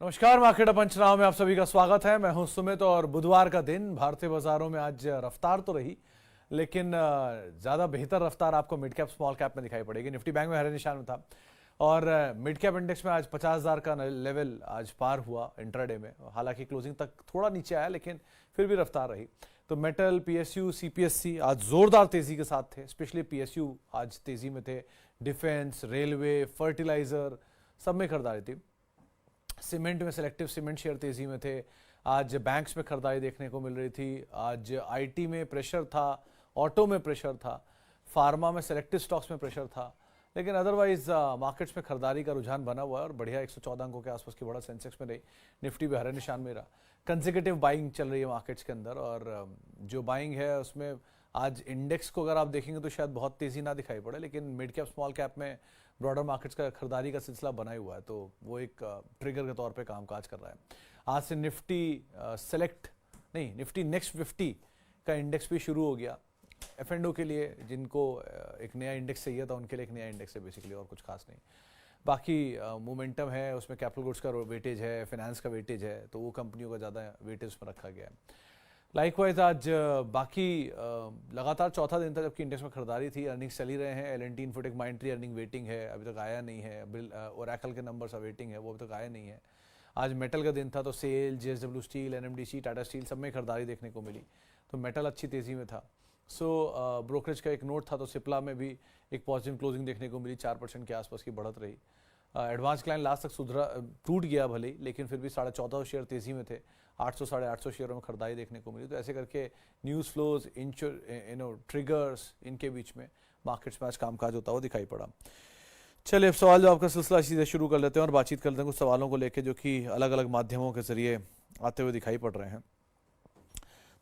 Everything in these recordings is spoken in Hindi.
नमस्कार, मार्केट पंचनामा में आप सभी का स्वागत है। मैं हूं सुमित और बुधवार का दिन भारतीय बाजारों में आज रफ्तार तो रही, लेकिन ज़्यादा बेहतर रफ्तार आपको मिड कैप स्मॉल कैप में दिखाई पड़ेगी। निफ्टी बैंक में हरे निशान में था और मिड कैप इंडेक्स में आज 50,000 का लेवल आज पार हुआ इंट्राडे में। हालांकि क्लोजिंग तक थोड़ा नीचे आया, लेकिन फिर भी रफ्तार रही। तो मेटल, पीएसयू, सीपीएससी आज जोरदार तेजी के साथ थे। स्पेशली पीएसयू आज तेजी में थे। डिफेंस, रेलवे, फर्टिलाइजर सब में खरीदारी थी। सीमेंट में सेलेक्टिव सीमेंट शेयर तेजी में थे। आज बैंक्स में खरीदारी देखने को मिल रही थी। आज आईटी में प्रेशर था, ऑटो में प्रेशर था, फार्मा में सेलेक्टिव स्टॉक्स में प्रेशर था, लेकिन अदरवाइज मार्केट्स में खरीदारी का रुझान बना हुआ है और बढ़िया 114 अंकों के आसपास की बढ़त सेंसेक्स में रही। निफ्टी भी हरे निशान में रहा। कंसेक्यूटिव बाइंग चल रही है मार्केट्स के अंदर और जो बाइंग है उसमें आज इंडेक्स को अगर आप देखेंगे तो शायद बहुत तेजी ना दिखाई पड़े, लेकिन मिड कैप स्मॉल कैप में ब्रॉडर मार्केट्स का खरीदारी का सिलसिला बना हुआ है, तो वो एक ट्रिगर के तौर पे कामकाज कर रहा है। आज से निफ्टी नेक्स्ट 50 का इंडेक्स भी शुरू हो गया। एफ&ओ के लिए जिनको एक नया इंडेक्स चाहिए था उनके लिए एक नया इंडेक्स है बेसिकली, और कुछ खास नहीं। बाकी मोमेंटम है, उसमें कैपिटल गुड्स का वेटेज है, फाइनेंस का वेटेज है, तो वो कंपनियों का ज़्यादा वेटेज उसमें रखा गया है। लाइकवाइज आज बाकी लगातार चौथा दिन था जबकि इंडेक्स में खरीदारी थी। अर्निंग्स चल ही रहे हैं। L&T infotech Mindtree earning waiting है, अभी तक आया नहीं है। ओरेकल के नंबर्स वेटिंग है, वो अभी तक आया नहीं है। आज मेटल का दिन था तो sell, JSW steel, NMDC, Tata steel सब में खरीदारी देखने को मिली, तो मेटल अच्छी तेजी में था। ब्रोकरेज का एक नोट था तो सिप्ला में भी एक पॉजिटिव क्लोजिंग देखने को मिली, 4% के आसपास की बढ़त रही। एडवांस क्लाइन लास्ट तक टूट गया भले ही, लेकिन फिर भी 14.5 शेयर तेजी में थे। 800 साढ़े 800 शेयरों में खरीदारी देखने को मिली। तो ऐसे करके न्यूज़ फ्लोज, ट्रिगर्स, इनके बीच में मार्केट्स में आज कामकाज होता हुआ दिखाई पड़ा। चलिए अब सवाल जवाब का सिलसिला सीधे शुरू कर लेते हैं और बातचीत करते हैं कुछ सवालों को लेकर जो कि अलग अलग माध्यमों के जरिए आते हुए दिखाई पड़ रहे हैं।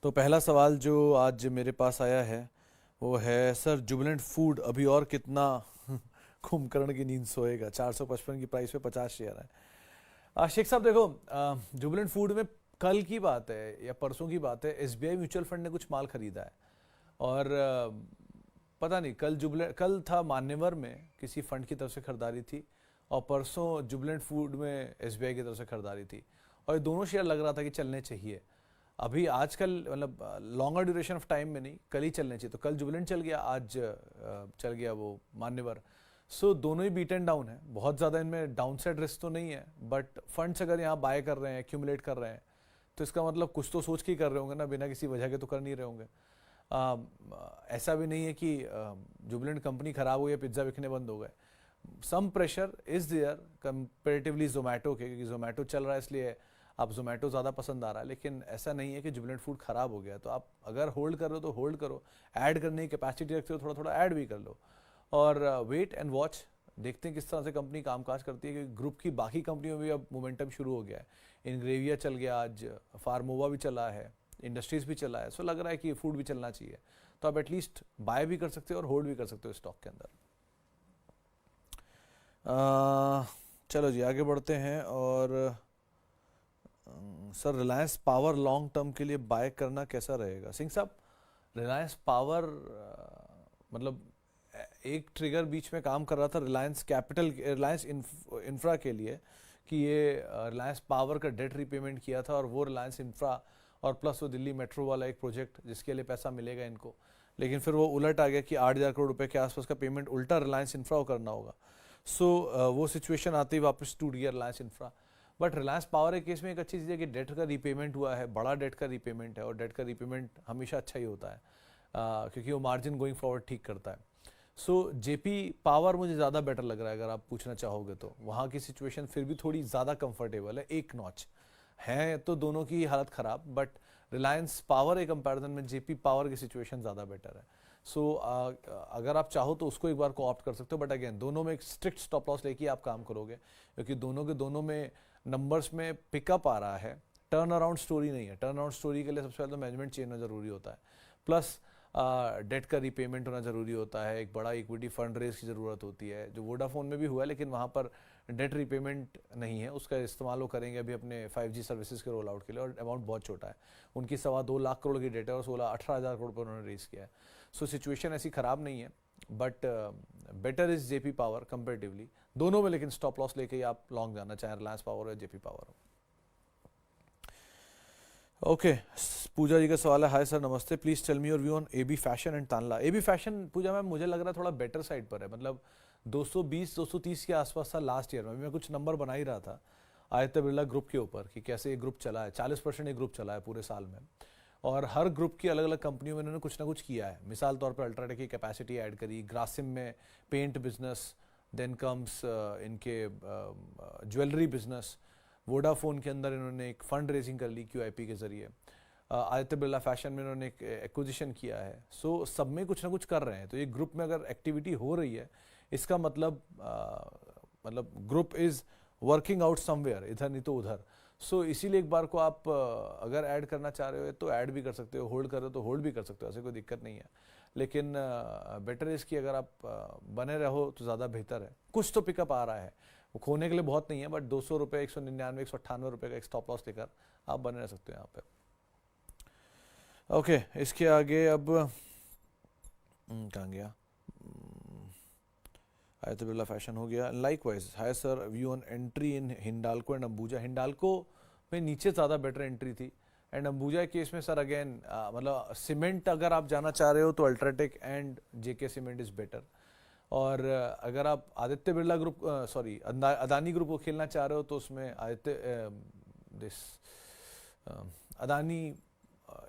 तो पहला सवाल जो आज मेरे पास आया है वो है, सर जुबिलेंट फूड अभी और कितना कुंभकर्ण की नींद सोएगा? 455 की प्राइस पे 50 शेयर है। शेख साहब देखो, जुबिलेंट फूड में कल की बात है या परसों की बात है, एसबीआई म्यूचुअल फंड ने कुछ माल खरीदा है और पता नहीं कल था मान्यवर में किसी फंड की तरफ से खरीदारी थी और परसों जुबिलेंट फूड में एसबीआई की तरफ से खरीदारी थी, और ये दोनों शेयर लग रहा था कि चलने चाहिए। अभी आजकल मतलब लॉन्गर ड्यूरेशन ऑफ टाइम में नहीं, कल ही चलने चाहिए। तो कल जुबिलेंट चल गया, आज चल गया वो मान्यवर। दोनों ही बीट एंड डाउन है। बहुत ज़्यादा इनमें डाउनसाइड रिस्क तो नहीं है, बट फंड्स अगर यहाँ बाय कर रहे हैं, एक्यूमुलेट कर रहे हैं, तो इसका मतलब कुछ तो सोच के ही कर रहे होंगे ना, बिना किसी वजह के तो कर नहीं रहे होंगे। ऐसा भी नहीं है कि जुबिलेंट कंपनी खराब हो या पिज्ज़ा बिकने बंद हो गए। Some pressure is there comparatively Zomato के, क्योंकि जोमेटो चल रहा है इसलिए आप जोमेटो ज़्यादा पसंद आ रहा है, लेकिन ऐसा नहीं है कि जुबिलेंट फूड खराब हो गया। तो आप अगर होल्ड कर रहे हो तो होल्ड करो, ऐड करने की कैपेसिटी रखते हो थोड़ा थोड़ा ऐड भी कर लो, और वेट एंड वॉच, देखते हैं किस तरह से कंपनी कामकाज करती है। क्योंकि ग्रुप की बाकी कंपनियों में भी अब मोमेंटम शुरू हो गया है। इनग्रेविया चल गया, आज फार्मोवा भी चला है, इंडस्ट्रीज भी चला है। सो लग रहा है कि फूड भी चलना चाहिए, तो आप एटलीस्ट बाय भी कर सकते हो और होल्ड भी कर सकते हो स्टॉक के अंदर। चलो जी आगे बढ़ते हैं। और sir Reliance power long term के लिए बाय करना कैसा रहेगा? सिंह साहब, रिलायंस पावर मतलब एक ट्रिगर बीच में काम कर रहा था रिलायंस इंफ्रा के लिए, कि ये रिलायंस पावर का डेट रीपेमेंट किया था और वो रिलायंस इंफ्रा और प्लस वो दिल्ली मेट्रो वाला एक प्रोजेक्ट जिसके लिए पैसा मिलेगा इनको, लेकिन फिर वो उलट आ गया कि 8,000 करोड़ रुपए के आसपास का पेमेंट उल्टा रिलायंस इंफ्रा को करना होगा। वो सिचुएशन आते ही वापस टूट गया Reliance infra. But Reliance power के केस में एक अच्छी चीज़ है कि डेट का रीपेमेंट हुआ है, बड़ा डेट का रीपेमेंट है, और डेट का रीपेमेंट हमेशा अच्छा ही होता है क्योंकि वो मार्जिन गोइंग फॉरवर्ड ठीक करता है। जेपी पावर मुझे ज़्यादा बेटर लग रहा है अगर आप पूछना चाहोगे तो। वहाँ की सिचुएशन फिर भी थोड़ी ज़्यादा कंफर्टेबल है, एक नॉच है तो दोनों की हालत ख़राब, बट रिलायंस पावर के कंपैरिजन में जेपी पावर की सिचुएशन ज़्यादा बेटर है। अगर आप चाहो तो उसको एक बार को ऑप्ट कर सकते हो, बट अगेन दोनों में एक स्ट्रिक्ट स्टॉप लॉस लेके आप काम करोगे, क्योंकि दोनों के दोनों में नंबर्स में पिकअप आ रहा है, टर्न अराउंड स्टोरी नहीं है। टर्न अराउंड स्टोरी के लिए सबसे पहले तो मैनेजमेंट चेंज होना जरूरी होता है, प्लस डेट का रीपेमेंट होना ज़रूरी होता है, एक बड़ा इक्विटी फंड रेज की ज़रूरत होती है, जो वोडाफोन में भी हुआ है, लेकिन वहाँ पर डेट रीपेमेंट नहीं है, उसका इस्तेमाल वो करेंगे अभी अपने 5G सर्विसेज के रोल आउट के लिए, और अमाउंट बहुत छोटा है उनकी, 2.25 लाख करोड़ की डेट है और 18,000 करोड़ पर उन्होंने रेज किया है। सिचुएशन ऐसी ख़राब नहीं है, but better is JP power comparatively दोनों में, लेकिन स्टॉप लॉस लेके ही आप लॉन्ग जाना, चाहे रिलायंस पावर हो, जेपी पावर हो। ओके, पूजा जी का सवाल है, हाय सर नमस्ते, please tell me your view on AB fashion and Tanla. AB fashion Puja ma'am मुझे लग रहा है थोड़ा बेटर साइड पर है, मतलब 220-230 के आसपास था लास्ट ईयर में। मैं कुछ नंबर बना ही रहा था आदित्य बिरला ग्रुप के ऊपर कि कैसे ये ग्रुप चला है, 40% ये ग्रुप चला है पूरे साल में, और हर ग्रुप की अलग अलग कंपनियों में इन्होंने कुछ ना कुछ किया है। मिसाल तौर पर अल्ट्राटेक की कैपेसिटी ऐड करी, ग्रासिम में पेंट बिजनेस, देन कम्स इनके ज्वेलरी बिजनेस, वोडाफोन के अंदर इन्होंने एक फंड रेजिंग कर ली QIP के जरिए, आदित्य बिरला फैशन में इन्होंने एक एक्विजिशन किया है। सो सब में कुछ ना कुछ कर रहे हैं। तो ये ग्रुप में अगर एक्टिविटी हो रही है, इसका मतलब group is working out somewhere, इधर नहीं तो उधर। सो इसीलिए एक बार को आप अगर ऐड करना चाह रहे हो तो ऐड भी कर सकते हो, होल्ड कर रहे हो तो होल्ड भी कर सकते हो, ऐसे कोई दिक्कत नहीं है। लेकिन बेटर इसकी अगर आप बने रहो तो ज़्यादा बेहतर है। कुछ तो पिकअप आ रहा है, वो खोने के लिए बहुत नहीं है, बट 200 रुपये, 199, 198 रुपये का एक स्टॉप लॉस लेकर आप बने रह सकते हो यहाँ पे। ओके, इसके आगे अब कहाँ गया, आदित्य बिरला फैशन हो गया। Likewise hi sir, view on entry in Hindalco and Ambuja. Hindalco में नीचे ज़्यादा बेटर एंट्री थी, एंड अंबुजा केस में सर अगेन मतलब सीमेंट अगर आप जाना चाह रहे हो तो UltraTech and JK cement is better. और अगर आप Aditya Birla group sorry Adani group को खेलना चाह रहे हो तो उसमें Adani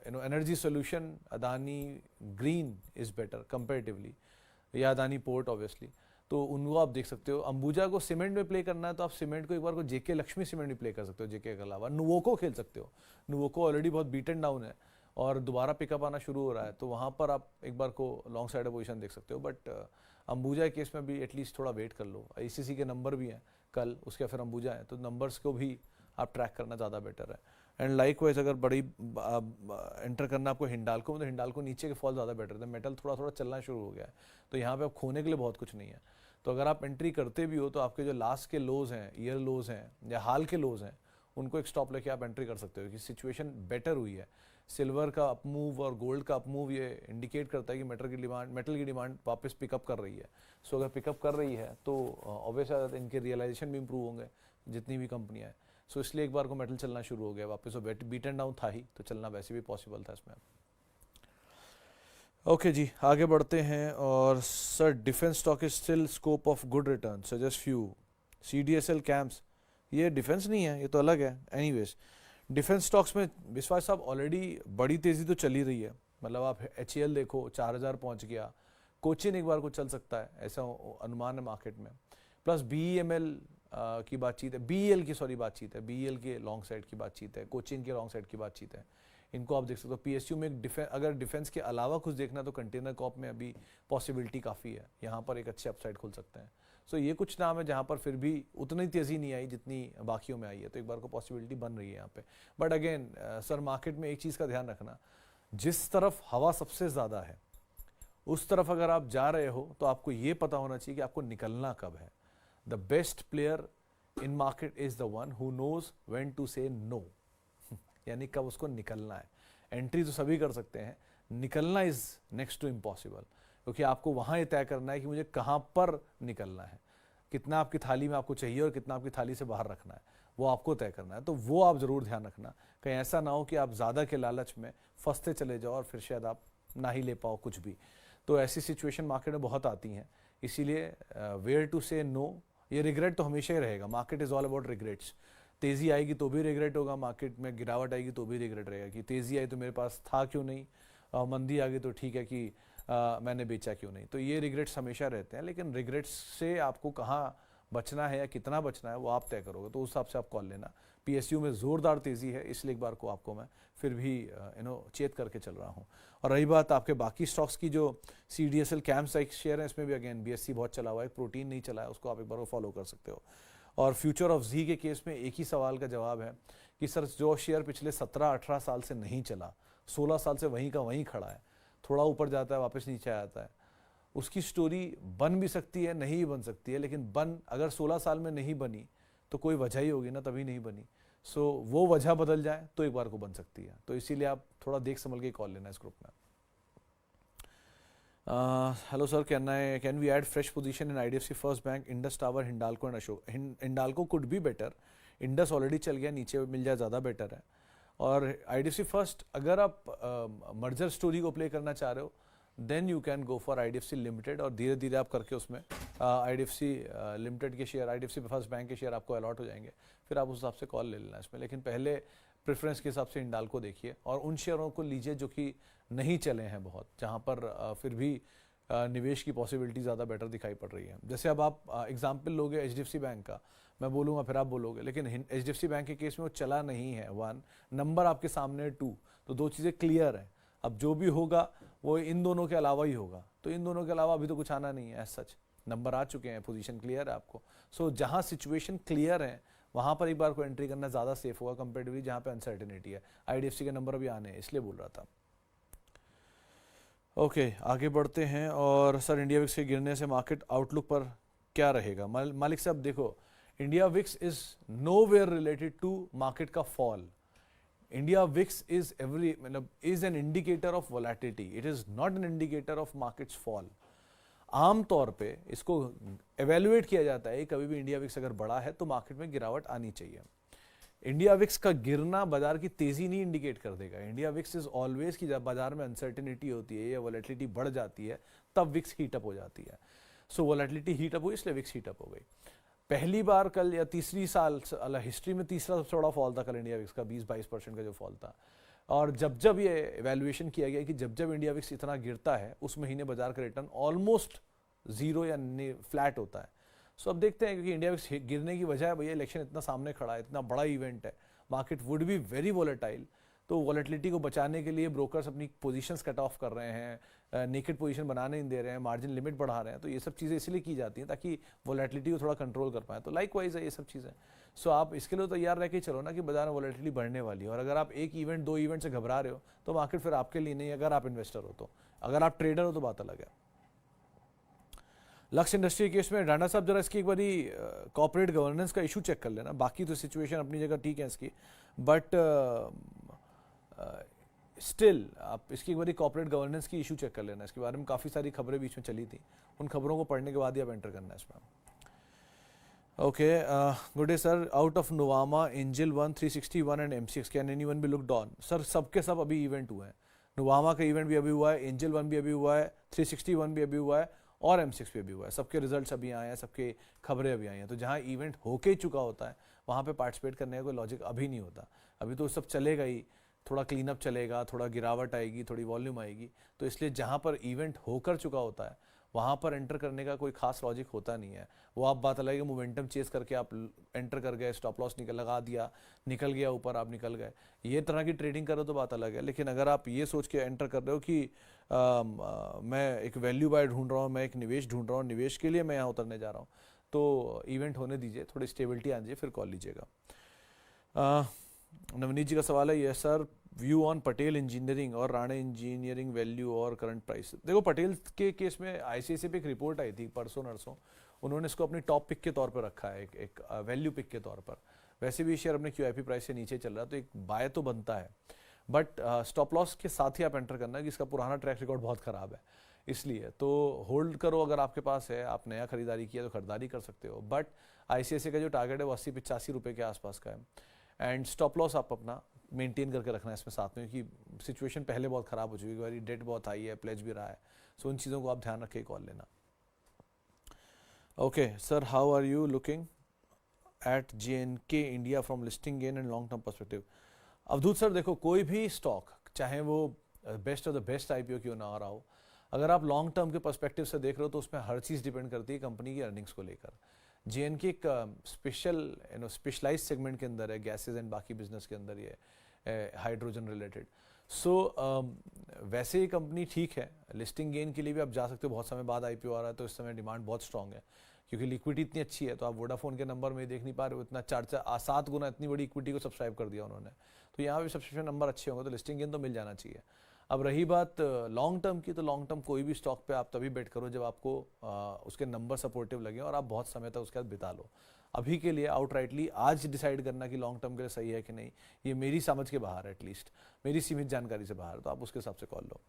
energy solution, Adani green is better comparatively, या अदानी पोर्ट ऑब्वियसली, तो उनको आप देख सकते हो। अंबुजा को सीमेंट में प्ले करना है तो आप सीमेंट को एक बार को JK लक्ष्मी सीमेंट में प्ले कर सकते हो, JK के अलावा नुवोको खेल सकते हो। नुवोको ऑलरेडी बहुत बीटन डाउन है और दोबारा पिकअप आना शुरू हो रहा है, तो वहाँ पर आप एक बार को लॉन्ग साइड पोजीशन देख सकते हो। बट अंबुजा केस में भी एटलीस्ट थोड़ा वेट कर लो, ICC के नंबर भी हैं कल, उसके फिर अंबुजा है, तो नंबर्स को भी आप ट्रैक करना ज़्यादा बेटर है। एंड लाइकवाइज अगर बड़ी एंटर करना आपको हिंडाल्को में, तो हिंडाल्को नीचे के फॉल ज़्यादा बेटर है, मेटल थोड़ा थोड़ा चलना शुरू हो गया है, तो यहाँ पे आप खोने के लिए बहुत कुछ नहीं है। तो अगर आप एंट्री करते भी हो तो आपके जो लास्ट के लोज हैं, ईयर लोज हैं या हाल के लोज हैं, उनको एक स्टॉप लेके आप एंट्री कर सकते हो कि सिचुएशन बेटर हुई है। सिल्वर का अपमूव और गोल्ड का अपमूव ये इंडिकेट करता है कि मेटल की डिमांड वापस पिकअप कर रही है। सो अगर पिकअप कर रही है तो ऑब्वियसली इनके रियलाइजेशन भी इंप्रूव होंगे जितनी भी कंपनियां हैं। सो इसलिए एक बार को मेटल चलना शुरू हो गया वापस, बीटन डाउन था ही तो चलना वैसे भी पॉसिबल था इसमें। ओके जी, आगे बढ़ते हैं। और sir defence stock is still scope of good return, suggest few. CDSL camps, ये डिफेंस नहीं है, ये तो अलग है। एनीवेज डिफेंस स्टॉक्स में विश्वास साहब ऑलरेडी बड़ी तेज़ी तो चली रही है, मतलब आप HAL देखो 4000 पहुंच गया, कोचिन एक बार को चल सकता है ऐसा अनुमान है मार्केट में, प्लस BEML की बातचीत है, BEL की सॉरी बातचीत है, BEL के लॉन्ग साइड की बातचीत है, कोचिन के लॉन्ग साइड की बातचीत है, इनको आप देख सकते हो। PSU में एक अगर डिफेंस के अलावा कुछ देखना तो कंटेनर कॉप में अभी पॉसिबिलिटी काफ़ी है, यहाँ पर एक अच्छे अपसाइड खुल सकते हैं। सो ये कुछ नाम है जहाँ पर फिर भी उतनी तेज़ी नहीं आई जितनी बाकियों में आई है, तो एक बार को पॉसिबिलिटी बन रही है यहाँ पे। बट अगेन सर मार्केट में एक चीज़ का ध्यान रखना, जिस तरफ हवा सबसे ज़्यादा है उस तरफ अगर आप जा रहे हो तो आपको ये पता होना चाहिए कि आपको निकलना कब है। The best player in market is the one who knows when to say no, यानी कब उसको निकलना है। एंट्री तो सभी कर सकते हैं, निकलना इज़ नेक्स्ट टू इम्पॉसिबल, क्योंकि आपको वहाँ ये तय करना है कि मुझे कहाँ पर निकलना है, कितना आपकी थाली में आपको चाहिए और कितना आपकी थाली से बाहर रखना है, वो आपको तय करना है। तो वो आप ज़रूर ध्यान रखना, कहीं ऐसा ना हो कि आप ज़्यादा के लालच में फंसते चले जाओ और फिर शायद आप ना ही ले पाओ कुछ भी। तो ऐसी सिचुएशन मार्केट में बहुत आती हैं, इसीलिए वेयर टू से नो, ये रिग्रेट तो हमेशा ही रहेगा। Market is all about regrets. तेज़ी आएगी तो भी रिग्रेट होगा, मार्केट में गिरावट आएगी तो भी रिग्रेट रहेगा कि तेज़ी आई तो मेरे पास था क्यों नहीं, मंदी आ गई तो ठीक है कि मैंने बेचा क्यों नहीं। तो ये रिग्रेट्स हमेशा रहते हैं, लेकिन रिग्रेट्स से आपको कहाँ बचना है या कितना बचना है वो आप तय करोगे, तो उस हिसाब से आप कॉल लेना। PSU में ज़ोरदार तेज़ी है, इसलिए एक बार को आपको मैं फिर भी चेत करके चल रहा हूँ। और रही बात आपके बाकी स्टॉक्स की, जो CDSL कैंप्स एक शेयर है, इसमें भी अगेन BSE बहुत चला हुआ है, प्रोटीन नहीं चला है, उसको आप एक बार फॉलो कर सकते हो। और फ्यूचर ऑफ जी के केस में एक ही सवाल का जवाब है कि सर जो शेयर पिछले 17-18 साल से नहीं चला, 16 साल से वहीं का वहीं खड़ा है, थोड़ा ऊपर जाता है वापस नीचे आ जाता है, उसकी स्टोरी बन भी सकती है नहीं भी बन सकती है, लेकिन अगर 16 साल में नहीं बनी तो कोई वजह ही होगी ना, तभी नहीं बनी। सो वो वजह बदल जाए तो एक बार को बन सकती है, तो इसीलिए आप थोड़ा देख संभल के कॉल लेना इस ग्रुप में। Hello sir, can we add fresh position in IDFC first bank, Indus tower, Hindalco and Ashok? Hindalco could be better, Indus already चल गया, नीचे मिल जाए ज़्यादा बेटर है। और IDFC फर्स्ट अगर आप मर्जर स्टोरी को प्ले करना चाह रहे हो then you can go for IDFC limited, और धीरे धीरे आप करके उसमें IDFC लिमिटेड के शेयर, IDFC फर्स्ट बैंक के शेयर आपको अलॉट हो जाएंगे, फिर आप उस हिसाब से कॉल ले लेना इसमें। लेकिन पहले प्रेफरेंस के हिसाब से हिंडाल्को देखिए, और उन शेयरों को लीजिए जो कि नहीं चले हैं बहुत, जहाँ पर फिर भी निवेश की पॉसिबिलिटी ज़्यादा बेटर दिखाई पड़ रही है। जैसे अब आप एग्जाम्पल लोगे HDFC बैंक का, मैं बोलूँगा फिर आप बोलोगे, लेकिन HDFC बैंक के केस में वो चला नहीं है, 1 नंबर आपके सामने है, 2, तो 2 चीज़ें क्लियर हैं। अब जो भी होगा वो इन दोनों के अलावा ही होगा, तो इन दोनों के अलावा अभी तो कुछ आना नहीं है एज सच, नंबर आ चुके हैं, पोजीशन क्लियर है आपको। सो जहाँ सिचुएशन क्लियर है वहाँ पर एक बार को एंट्री करना ज़्यादा सेफ होगा कंपेरेटिवली जहाँ पे अनसर्टेनिटी है। IDFC के नंबर अभी आने हैं इसलिए बोल रहा था। ओके, आगे बढ़ते हैं। और सर, इंडिया विक्स के गिरने से मार्केट आउटलुक पर क्या रहेगा? मालिक साहब देखो, India VIX is nowhere related to market का fall. India VIX is is an indicator of volatility, it is not an indicator of markets fall. आमतौर पे इसको एवेल्युएट किया जाता है, कभी भी इंडिया विक्स अगर बढ़ा है तो मार्केट में गिरावट आनी चाहिए। इंडिया विक्स का गिरना बाजार की तेजी नहीं इंडिकेट कर देगा। इंडिया विक्स इज ऑलवेज की, जब बाजार में अनसर्टेनिटी होती है या वोलेटिलिटी बढ़ जाती है तब विक्स हीटअप हो जाती है। सो वोलेटिलिटी हीटअप हुई इसलिए विक्स हीटअप हो गई। पहली बार कल या तीसरी साल हिस्ट्री में तीसरा सबसे बड़ा फॉल था कल इंडिया विक्स का, 20-22% का जो फॉल था। और जब ये एवेल्युएशन किया गया कि जब इंडिया विक्स इतना गिरता है उस महीने बाजार का रिटर्न ऑलमोस्ट जीरो या फ्लैट होता है। सो अब देखते हैं, क्योंकि इंडिया विक्स गिरने की वजह है भैया इलेक्शन इतना सामने खड़ा है, इतना बड़ा इवेंट है, market would be very volatile. तो वोलेटिलिटी को बचाने के लिए ब्रोकर्स अपनी पोजीशंस कट ऑफ कर रहे हैं, नेकेड पोजीशन बनाने नहीं दे रहे हैं, मार्जिन लिमिट बढ़ा रहे हैं। तो ये सब चीज़ें इसलिए की जाती हैं ताकि वोलेटिलिटी को थोड़ा कंट्रोल कर पाएँ। तो लाइकवाइज है ये सब चीज़ें। सो आप इसके लिए तैयार रह के चलो ना कि बाजार में वोलेटिलिटी बढ़ने वाली है, और अगर आप एक इवेंट 2 इवेंट से घबरा रहे हो तो मार्केट फिर आपके लिए नहीं, अगर आप इन्वेस्टर हो तो। अगर आप ट्रेडर हो तो बात अलग है। लक्ष्य इंडस्ट्री केस में डांडा साहब जरा इसकी एक बारी कॉर्पोरेट गवर्नेंस का इशू चेक कर लेना। बाकी तो सिचुएशन अपनी जगह ठीक है इसकी, बट स्टिल आप इसकी एक बारी कॉर्पोरेट गवर्नेंस की इशू चेक कर लेना। इसके बारे में काफ़ी सारी खबरें बीच में चली थी, उन खबरों को पढ़ने के बाद ही आप एंटर करना है इसमें। Okay, good day sir, out of Nuvama, angel 1, 361 and MCX, can anyone B looked on? Sir सबके सब अभी इवेंट हुए हैं। नोवामा का इवेंट भी अभी हुआ है, एंजल 1 भी अभी हुआ है, 361 भी अभी हुआ है, और MCX भी अभी हुआ है। सबके रिजल्ट्स अभी आए हैं, सबके खबरें अभी आई हैं। तो जहाँ इवेंट होके ही चुका होता है वहाँ पे पार्टिसिपेट करने का कोई लॉजिक अभी नहीं होता। अभी तो सब चलेगा ही, थोड़ा क्लीन अप चलेगा, थोड़ा गिरावट आएगी, थोड़ी वॉल्यूम आएगी। तो इसलिए जहाँ पर इवेंट होकर चुका होता है वहाँ पर एंटर करने का कोई खास लॉजिक होता नहीं है। वो आप बात अलग है, मोमेंटम चेस करके आप एंटर कर गए, स्टॉप लॉस लगा दिया, निकल गया ऊपर, आप निकल गए, ये तरह की ट्रेडिंग करो तो बात अलग है। लेकिन अगर आप ये सोच के एंटर कर रहे हो कि मैं एक वैल्यू बाय ढूंढ रहा हूँ, मैं एक निवेश ढूंढ रहा हूँ, निवेश के लिए मैं यहाँ उतरने जा रहा हूँ, तो इवेंट होने दीजिए, थोड़ी स्टेबिलिटी आ जाइए, फिर कॉल लीजिएगा। नवनीत जी का सवाल है, ये sir view on Patel engineering और राणे इंजीनियरिंग वैल्यू और करंट प्राइस। देखो, पटेल के केस में ICICI पे एक रिपोर्ट आई थी परसों नरसों, उन्होंने इसको अपनी टॉप पिक के तौर पर रखा है, एक वैल्यू पिक के तौर पर। वैसे भी शेयर अपने QIP प्राइस से नीचे चल रहा है, तो एक बाय तो बनता है, बट स्टॉप लॉस के साथ ही आप एंटर करना कि इसका पुराना ट्रैक रिकॉर्ड बहुत ख़राब है, इसलिए तो होल्ड करो। अगर आपके पास है, आप नया खरीदारी किया तो खरीदारी कर सकते हो, बट ICICI का जो टारगेट है वो 80-85 रुपये के आसपास का है। एंड स्टॉप लॉस आप अपना मेंटेन करके रखना है इसमें साथ में, क्योंकि सिचुएशन पहले बहुत ख़राब हो चुकी है, डेट बहुत हाई है, प्लेज भी रहा है। सो उन चीज़ों को आप ध्यान रख के कॉल लेना। Okay sir, how are you looking at JNK India from listing gain and long term perspective? Avdhoot sir देखो, कोई भी स्टॉक चाहे वो best of the best IPO क्यों ना आ रहा हो, अगर आप लॉन्ग टर्म के पर्सपेक्टिव से देख रहे हो तो उसमें हर चीज़ डिपेंड करती है कंपनी की अर्निंग्स को लेकर। JNK एक स्पेशलाइज सेगमेंट के अंदर है, गैसेज एंड बाकी बिजनेस के अंदर ये हाइड्रोजन रिलेटेड। सो वैसे ही कंपनी ठीक है, लिस्टिंग गेन के लिए भी आप जा सकते हो, बहुत समय बाद IPO आ रहा है तो इस समय डिमांड बहुत स्ट्रांग है, क्योंकि लिक्विडिटी इतनी अच्छी है। तो आप वोडाफोन के नंबर में देख नहीं पा रहे हो, इतना 4-7 गुना इतनी बड़ी इक्विटी को सब्सक्राइब कर दिया उन्होंने, तो यहाँ भी सब्सक्रिप्शन नंबर अच्छे होंगे, तो लिस्टिंग गेन तो मिल जाना चाहिए। अब रही बात लॉन्ग टर्म की, तो लॉन्ग टर्म कोई भी स्टॉक पे आप तभी बेट करो जब आपको उसके नंबर सपोर्टिव लगे और आप बहुत समय तक उसके साथ बिता लो। अभी के लिए आउटराइटली आज डिसाइड करना कि लॉन्ग टर्म के लिए सही है कि नहीं, ये मेरी समझ के बाहर है, एटलीस्ट मेरी सीमित जानकारी से बाहर, तो आप उसके हिसाब से कॉल लो।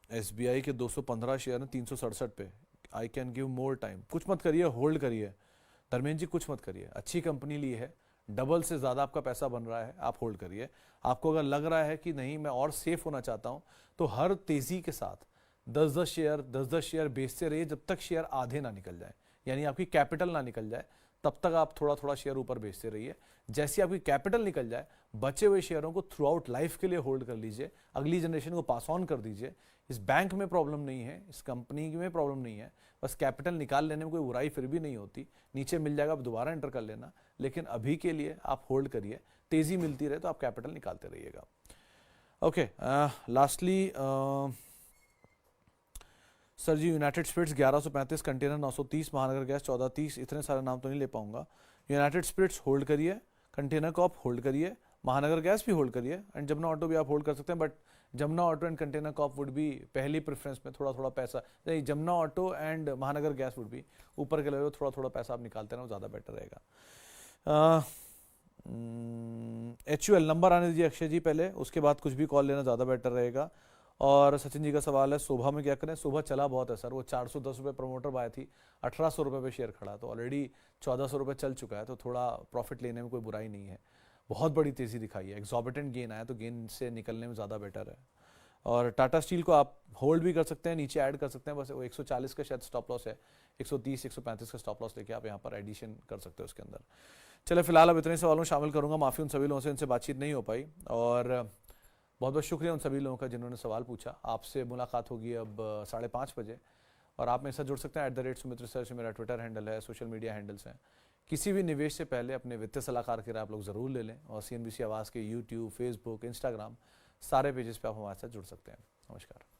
SBI के 215 शेयर हैं 367 पे। I can give more time. कुछ मत करिए, होल्ड करिए धर्मेंद्र जी, कुछ मत करिए। अच्छी कंपनी ली है, डबल से ज़्यादा आपका पैसा बन रहा है, आप होल्ड करिए। आपको अगर लग रहा है कि नहीं मैं और सेफ होना चाहता हूँ, तो हर तेज़ी के साथ 10-10 शेयर बेचते रहिए जब तक शेयर आधे ना निकल जाए, यानी आपकी कैपिटल ना निकल जाए, तब तक आप थोड़ा थोड़ा शेयर ऊपर बेचते रहिए। जैसे आपकी कैपिटल निकल जाए, बचे हुए शेयरों को थ्रू आउट लाइफ के लिए होल्ड कर लीजिए, अगली जनरेशन को पास ऑन कर दीजिए। इस बैंक में प्रॉब्लम नहीं है, इस कंपनी में प्रॉब्लम नहीं है, बस कैपिटल निकाल लेने में कोई बुराई फिर भी नहीं होती। नीचे मिल जाएगा, आप दोबारा एंटर कर लेना, लेकिन अभी के लिए आप होल्ड करिए। तेज़ी मिलती रहे तो आप कैपिटल निकालते रहिएगा। ओके, लास्टली सर जी, यूनाइटेड स्पिरिट्स 1135, कंटेनर 930, महानगर गैस 1430, इतने सारे नाम तो नहीं ले पाऊंगा। यूनाइटेड स्पिरिट्स होल्ड करिए, कंटेनर कॉर्प होल्ड करिए, महानगर गैस भी होल्ड करिए, एंड जमुना ऑटो भी आप होल्ड कर सकते हैं, but Jamuna auto and container Corp would भी पहली प्रेफरेंस में। थोड़ा थोड़ा पैसा नहीं, जमुना ऑटो एंड महानगर गैस वुड भी ऊपर के लेवल, थोड़ा थोड़ा पैसा आप निकालते हैं, वो ज़्यादा बेटर रहेगा। HUL नंबर आने दीजिए अक्षय जी पहले, उसके बाद कुछ भी कॉल लेना ज़्यादा बेटर रहेगा। और सचिन जी का सवाल है शोभा में क्या करें। शोभा चला बहुत है सर, वो 410 रुपये प्रमोटर बाय थी, 1800 रुपये पे शेयर खड़ा, तो ऑलरेडी 1400 रुपये चल चुका है, तो थोड़ा प्रॉफिट लेने में कोई बुराई नहीं है। बहुत बड़ी तेज़ी दिखाई है, एक्सॉर्बिटेंट गेन आया, तो गेन से निकलने में ज़्यादा बेटर है। और टाटा स्टील को आप होल्ड भी कर सकते हैं, नीचे ऐड कर सकते हैं, बस वो 140 का शायद स्टॉप लॉस है, 130 135 का स्टॉप लॉस लेके आप यहाँ पर एडिशन कर सकते हो उसके अंदर। चलो फिलहाल अब इतने सवालों शामिल करूँगा, माफ़ी उन सभी लोगों से इनसे बातचीत नहीं हो पाई, और बहुत बहुत शुक्रिया उन सभी लोगों का जिन्होंने सवाल पूछा। आपसे मुलाकात होगी अब 5:30 बजे, और आप मेरे साथ जुड़ सकते हैं @सुमित रिसर्च, मेरा ट्विटर हैंडल है, सोशल मीडिया हैंडल्स हैं। किसी भी निवेश से पहले अपने वित्तीय सलाहकार की राय आप लोग ज़रूर ले लें, और CNBC आवाज़ के YouTube, Facebook, Instagram सारे पेजेस पे आप हमारे साथ जुड़ सकते हैं। नमस्कार।